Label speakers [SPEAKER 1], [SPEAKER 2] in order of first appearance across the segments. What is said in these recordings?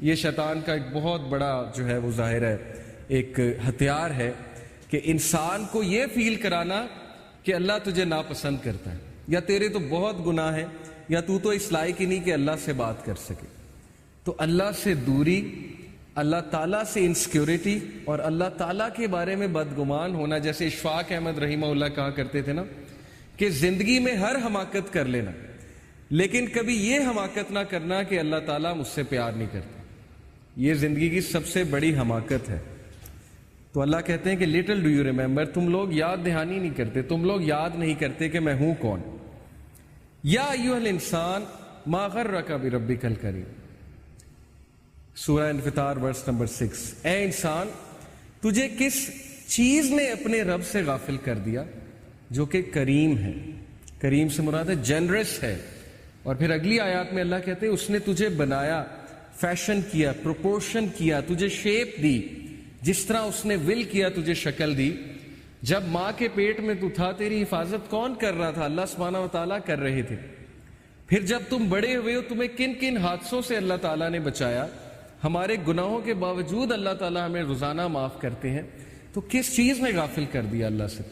[SPEAKER 1] یہ شیطان کا ایک بہت بڑا جو ہے وہ ظاہر ہے ایک ہتھیار ہے کہ انسان کو یہ فیل کرانا کہ اللہ تجھے ناپسند کرتا ہے، یا تیرے تو بہت گناہ ہیں، یا تو اس لائق ہی نہیں کہ اللہ سے بات کر سکے۔ تو اللہ سے دوری، اللہ تعالیٰ سے انسیکیورٹی اور اللہ تعالیٰ کے بارے میں بدگمان ہونا، جیسے اشفاق احمد رحمہ اللہ کہا کرتے تھے نا کہ زندگی میں ہر حماقت کر لینا، لیکن کبھی یہ حماقت نہ کرنا کہ اللہ تعالیٰ مجھ سے پیار نہیں کرتا۔ یہ زندگی کی سب سے بڑی حماقت ہے۔ تو اللہ کہتے ہیں کہ لٹل ڈو یو ریمبر، تم لوگ یاد دہانی نہیں کرتے، تم لوگ یاد نہیں کرتے کہ میں ہوں کون۔ یا ایھا الانسان ما غرک بربک الکریم، سورہ انفطار ورس نمبر 6۔ اے انسان، تجھے کس چیز نے اپنے رب سے غافل کر دیا جو کہ کریم ہے؟ کریم سے مراد ہے جنرس ہے۔ اور پھر اگلی آیات میں اللہ کہتے ہیں اس نے تجھے بنایا، فیشن کیا، پروپورشن کیا، تجھے شیپ دی، جس طرح اس نے ول کیا تجھے شکل دی۔ جب ماں کے پیٹ میں تو تھا تیری حفاظت کون کر رہا تھا؟ اللہ سبحانہ و تعالیٰ کر رہے تھے۔ پھر جب تم بڑے ہوئے ہو تمہیں کن کن حادثوں سے اللہ تعالیٰ نے بچایا، ہمارے گناہوں کے باوجود اللہ تعالیٰ ہمیں روزانہ معاف کرتے ہیں۔ تو کس چیز نے غافل کر دیا اللہ سے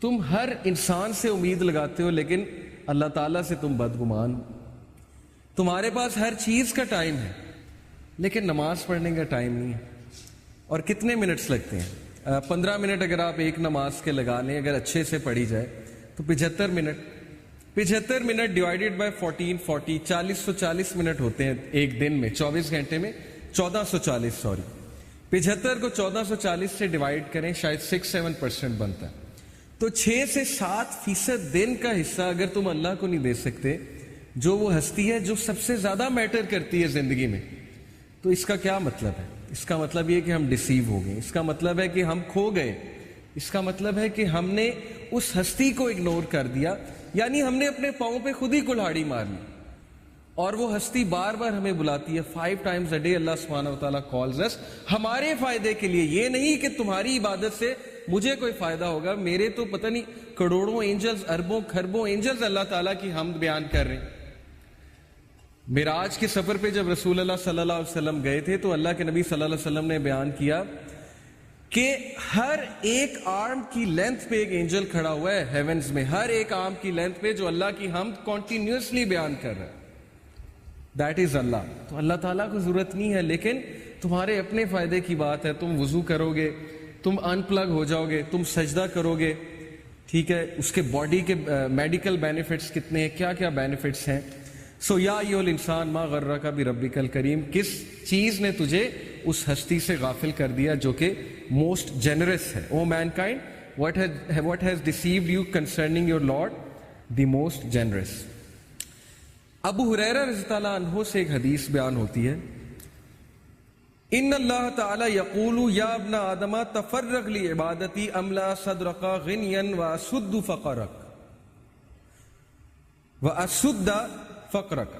[SPEAKER 1] تم ہر انسان سے امید لگاتے ہو لیکن اللہ تعالیٰ سے تم بدگمان ہو۔ تمہارے پاس ہر چیز کا ٹائم ہے لیکن نماز پڑھنے کا ٹائم نہیں ہے۔ اور کتنے منٹس لگتے ہیں؟ 15 منٹ اگر آپ ایک نماز کے لگا لیں، اگر اچھے سے پڑھی جائے تو 75 minute, 75 minute divided by 14، 40 minute ہوتے ہیں ایک دن میں، 24 گھنٹے میں 1440 75 کو 1440 سے ڈیوائیڈ کریں، شاید 6-7% بنتا ہے۔ تو 6 سے 7% دن کا حصہ اگر تم اللہ کو نہیں دے سکتے، جو وہ ہستی ہے جو سب سے زیادہ میٹر کرتی ہے زندگی میں، تو اس کا کیا مطلب ہے؟ اس کا مطلب یہ کہ ہم ڈیسیو ہو گئے، اس کا مطلب ہے کہ ہم کھو گئے، اس کا مطلب ہے کہ ہم نے اس ہستی کو اگنور کر دیا، یعنی ہم نے اپنے پاؤں پہ خود ہی کلہاڑی مار لی۔ اور وہ ہستی بار بار ہمیں بلاتی ہے، 5 times a day اللہ سبحانہ وتعالیٰ calls us، ہمارے فائدے کے لیے۔ یہ نہیں کہ تمہاری عبادت سے مجھے کوئی فائدہ ہوگا، میرے تو پتہ نہیں کروڑوں اینجلز، اربوں کھربوں اینجلز اللہ تعالیٰ کی حمد بیان کر رہے ہیں۔ معراج کے سفر پہ جب رسول اللہ صلی اللہ علیہ وسلم گئے تھے تو اللہ کے نبی صلی اللہ علیہ وسلم نے بیان کیا کہ ہر ایک آرم کی لینتھ پہ ایک اینجل کھڑا ہوا ہے ہیونز میں، ہر ایک آرم کی لینتھ پہ، جو اللہ کی حمد کنٹینیوسلی بیان کر رہا ہے۔ دیٹ از اللہ۔ تو اللہ تعالیٰ کو ضرورت نہیں ہے، لیکن تمہارے اپنے فائدے کی بات ہے۔ تم وضو کرو گے، تم ان پلگ ہو جاؤ گے، تم سجدہ کرو گے، ٹھیک ہے، اس کے باڈی کے میڈیکل بینیفٹس کتنے ہیں، کیا کیا بینیفٹس ہیں۔ سو یا ایھا الانسان ما غرک بربک الکریم، کس چیز نے تجھے اس ہستی سے غافل کر دیا جو کہ موسٹ جنرس ہے۔ او main kind what has deceived you concerning your Lord, the most generous۔ ابو ہریرہ رضی اللہ عنہ سے ایک حدیث بیان ہوتی ہے، ان اللہ تعالی یقول یا ابن آدم تفرغ لعبادتی املا صدرک غنیا واسد فقرک واسد فقرک۔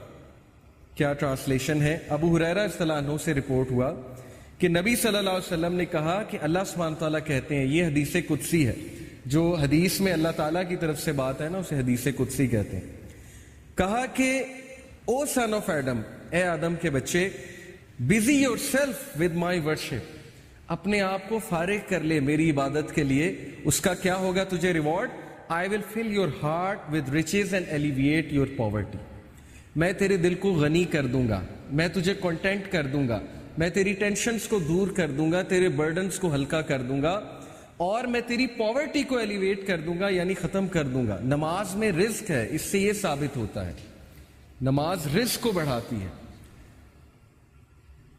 [SPEAKER 1] کیا ٹرانسلیشن ہے؟ ابو ہریرہ رضی اللہ عنہ سے رپورٹ ہوا کہ نبی صلی اللہ علیہ وسلم نے کہا کہ اللہ سبحانہ تعالیٰ کہتے ہیں، یہ حدیث قدسی ہے، جو حدیث میں اللہ تعالیٰ کی طرف سے بات ہے نا اسے حدیث قدسی کہتے ہیں۔ کہا کہ او سن آف ایڈم، اے آدم کے بچے، busy your self with my worship, اپنے آپ کو فارغ کر لے میری عبادت کے لیے۔ اس کا کیا ہوگا تجھے reward? I will fill your heart with riches and elevate your poverty, میں تیرے دل کو غنی کر دوں گا، میں تجھے کنٹینٹ کر دوں گا، میں تیری ٹینشنز کو دور کر دوں گا، تیرے برڈنز کو ہلکا کر دوں گا، اور میں تیری پاورٹی کو ایلیویٹ کر دوں گا، یعنی ختم کر دوں گا۔ نماز میں رزق ہے، اس سے یہ ثابت ہوتا ہے نماز رزق کو بڑھاتی ہے۔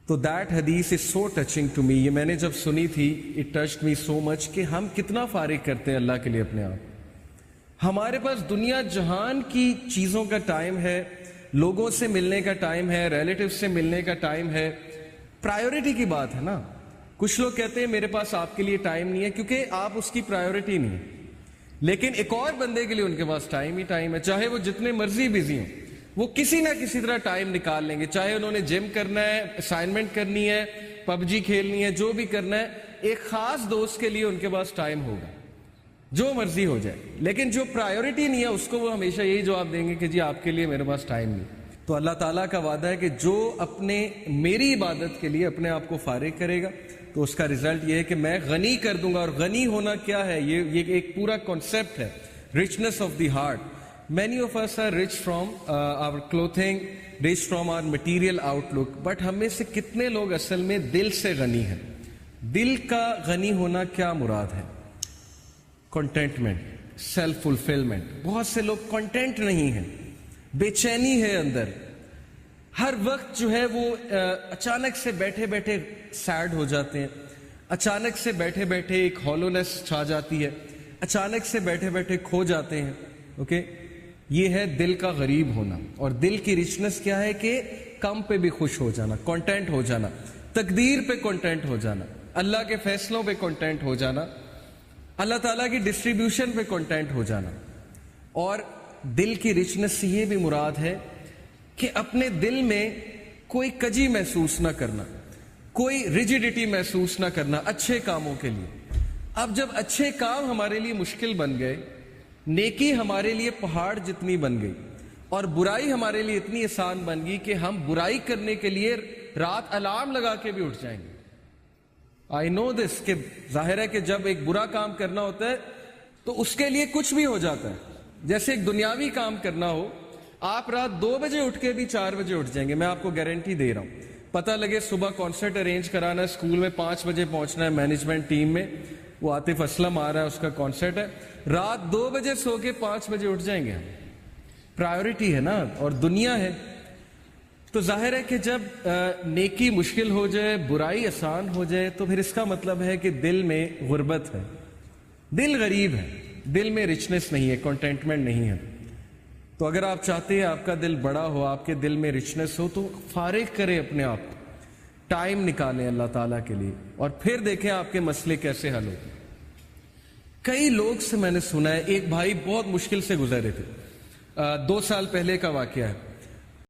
[SPEAKER 1] تو دیٹ حدیث از سو ٹچنگ ٹو می، یہ میں نے جب سنی تھی اٹ ٹچڈ می سو مچ کہ ہم کتنا فارغ کرتے ہیں اللہ کے لیے اپنے آپ۔ ہمارے پاس دنیا جہان کی چیزوں کا ٹائم ہے، لوگوں سے ملنے کا ٹائم ہے، ریلیٹیو سے ملنے کا ٹائم ہے، پرائیورٹی کی بات ہے نا۔ کچھ لوگ کہتے ہیں میرے پاس آپ کے لیے ٹائم نہیں ہے کیونکہ آپ اس کی پرائیورٹی نہیں ہے، لیکن ایک اور بندے کے لیے ان کے پاس ٹائم ہی ٹائم ہے، چاہے وہ جتنے مرضی بزی ہوں، وہ کسی نہ کسی طرح ٹائم نکال لیں گے، چاہے انہوں نے جم کرنا ہے، اسائنمنٹ کرنی ہے، پب جی کھیلنی ہے، جو بھی کرنا ہے، ایک خاص دوست کے لیے ان کے پاس ٹائم ہوگا، جو مرضی ہو جائے۔ لیکن جو پرائیورٹی نہیں ہے اس کو وہ ہمیشہ یہی جواب دیں گے کہ جی آپ کے لیے میرے پاس ٹائم نہیں۔ تو اللہ تعالیٰ کا وعدہ ہے کہ جو اپنے میری عبادت کے لیے اپنے آپ کو فارغ کرے گا تو اس کا رزلٹ یہ ہے کہ میں غنی کر دوں گا. اور غنی ہونا کیا ہے؟ یہ ایک پورا کانسیپٹ ہے, richness of the heart. Many of us are rich from our clothing, rich from our material outlook, but ہم میں سے کتنے لوگ اصل میں دل سے غنی ہیں؟ دل کا غنی ہونا کیا مراد ہے؟ Contentment, self fulfilment. بہت سے لوگ کنٹینٹ نہیں ہیں, بے چینی ہے اندر. ہر وقت جو ہے وہ اچانک سے بیٹھے بیٹھے سیڈ ہو جاتے ہیں, اچانک سے بیٹھے بیٹھے ایک ہالونیس چھا جاتی ہے, اچانک سے بیٹھے بیٹھے کھو جاتے ہیں. اوکے, یہ ہے دل کا غریب ہونا. اور دل کی رچنس کیا ہے کہ کم پہ بھی خوش ہو جانا, کانٹینٹ ہو جانا, تقدیر پہ کانٹینٹ ہو جانا, اللہ کے فیصلوں پہ کانٹینٹ ہو جانا, اللہ تعالیٰ کی ڈسٹریبیوشن پہ کانٹینٹ ہو جانا. اور دل کی رچنس سے یہ بھی مراد ہے کہ اپنے دل میں کوئی کجی محسوس نہ کرنا, کوئی ریجیڈیٹی محسوس نہ کرنا اچھے کاموں کے لیے. اب جب اچھے کام ہمارے لیے مشکل بن گئے, نیکی ہمارے لیے پہاڑ جتنی بن گئی, اور برائی ہمارے لیے اتنی آسان بن گئی کہ ہم برائی کرنے کے لیے رات الارم لگا کے بھی اٹھ جائیں گے. آئی نو دس, کہ ظاہر ہے کہ جب ایک برا کام کرنا ہوتا ہے تو اس کے لیے کچھ بھی ہو جاتا ہے. جیسے ایک دنیاوی کام کرنا ہو, آپ رات 2 بجے اٹھ کے بھی 4 بجے اٹھ جائیں گے, میں آپ کو گارنٹی دے رہا ہوں. پتہ لگے صبح کانسرٹ ارینج کرانا ہے, اسکول میں 5 بجے پہنچنا ہے, مینجمنٹ ٹیم میں وہ عاطف اسلم آ رہا ہے, اس کا کانسرٹ ہے, رات 2 بجے سو کے 5 بجے اٹھ جائیں گے. پرائیورٹی ہے نا, اور دنیا ہے. تو ظاہر ہے کہ جب نیکی مشکل ہو جائے, برائی آسان ہو جائے, تو پھر اس کا مطلب ہے کہ دل میں غربت ہے, دل غریب ہے, دل میں رچنس نہیں ہے, کنٹینٹمنٹ نہیں ہے. تو اگر آپ چاہتے ہیں آپ کا دل بڑا ہو, آپ کے دل میں رچنس ہو, تو فارغ کریں اپنے آپ کو, ٹائم نکالیں اللہ تعالیٰ کے لیے, اور پھر دیکھیں آپ کے مسئلے کیسے حل ہوتے ہیں. کئی لوگ سے میں نے سنا ہے, ایک بھائی بہت مشکل سے گزر رہے تھے, 2 سال پہلے کا واقعہ ہے.